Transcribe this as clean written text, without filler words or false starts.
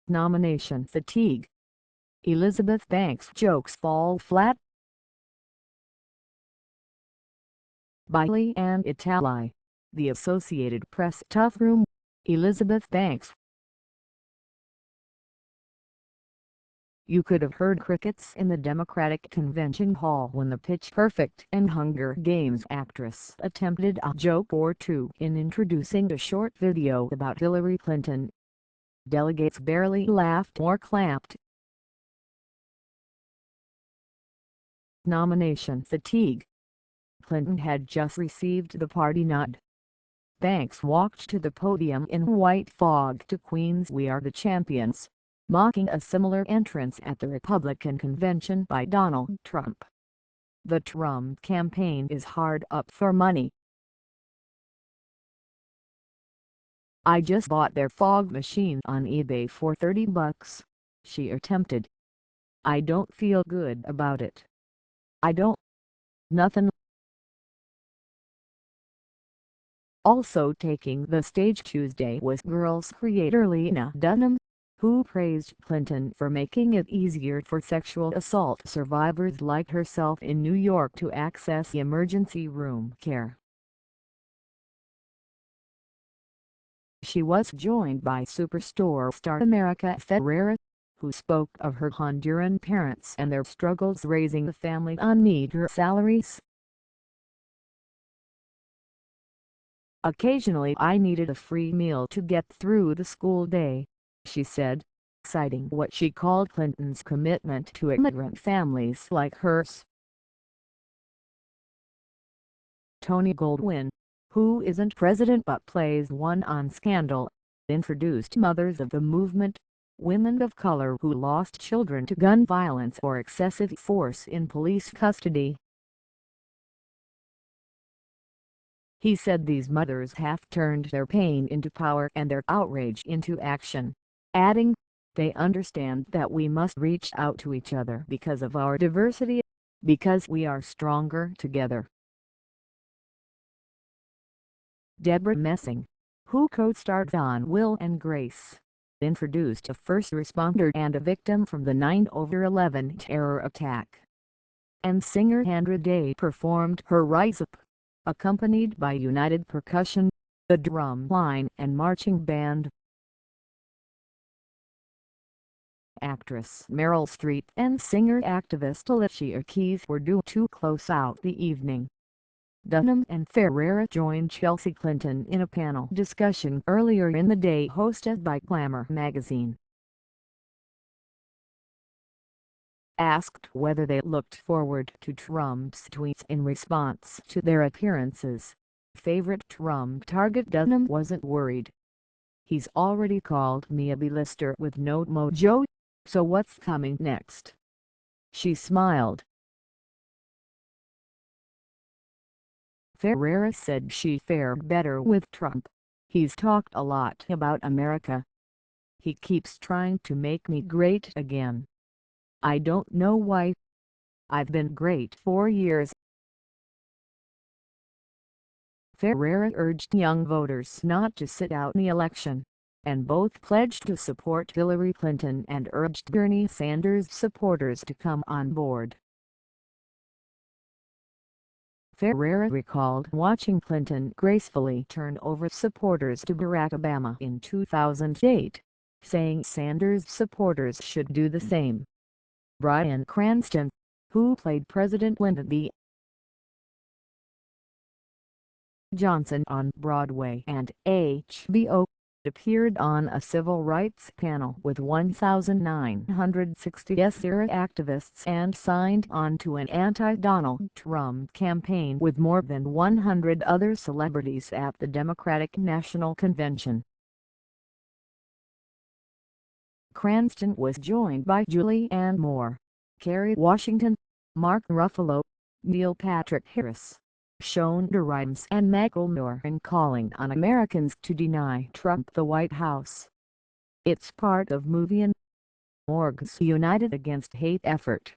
Nomination fatigue. Elizabeth Banks jokes fall flat. By Leanne Italie. The Associated Press tough room. Elizabeth Banks. You could have heard crickets in the Democratic Convention Hall when the Pitch Perfect and Hunger Games actress attempted a joke or two in introducing a short video about Hillary Clinton. Delegates barely laughed or clapped. Nomination fatigue. Clinton had just received the party nod. Banks walked to the podium in white fog to Queen's "We Are the Champions," mocking a similar entrance at the Republican convention by Donald Trump. The Trump campaign is hard up for money. "I just bought their fog machine on eBay for $30, she attempted. "I don't feel good about it. I don't. Nothing." Also taking the stage Tuesday was Girls creator Lena Dunham, who praised Clinton for making it easier for sexual assault survivors like herself in New York to access emergency room care. She was joined by Superstore star America Ferrera, who spoke of her Honduran parents and their struggles raising the family on meager salaries. "Occasionally I needed a free meal to get through the school day," she said, citing what she called Clinton's commitment to immigrant families like hers. Tony Goldwyn, who isn't president but plays one on Scandal, introduced Mothers of the Movement, women of color who lost children to gun violence or excessive force in police custody. He said these mothers have turned their pain into power and their outrage into action, adding, "They understand that we must reach out to each other because of our diversity, because we are stronger together." Debra Messing, who co-starred on Will and Grace, introduced a first responder and a victim from the 9/11 terror attack. And singer Andra performed her Rise Up, accompanied by United Percussion, the drum line and marching band. Actress Meryl Streep and singer-activist Alicia Keys were due to close out the evening. Dunham and Ferrera joined Chelsea Clinton in a panel discussion earlier in the day hosted by Glamour magazine. Asked whether they looked forward to Trump's tweets in response to their appearances, favorite Trump target Dunham wasn't worried. "He's already called me a B-lister with no mojo, so what's coming next?" she smiled. Ferrera said she fared better with Trump. "He's talked a lot about America. He keeps trying to make me great again. I don't know why. I've been great for years." Ferrera urged young voters not to sit out the election, and both pledged to support Hillary Clinton and urged Bernie Sanders supporters to come on board. Ferrera recalled watching Clinton gracefully turn over supporters to Barack Obama in 2008, saying Sanders supporters should do the same. Bryan, who played President Lyndon B. Johnson on Broadway and HBO, appeared on a civil rights panel with 1,960 yes-era activists and signed on to an anti-Donald Trump campaign with more than 100 other celebrities at the Democratic National Convention. Cranston was joined by Julianne Moore, Kerry Washington, Mark Ruffalo, Neil Patrick Harris, Shonda Rhimes and Macklemore in calling on Americans to deny Trump the White House. It's part of moving Morg's United Against Hate effort.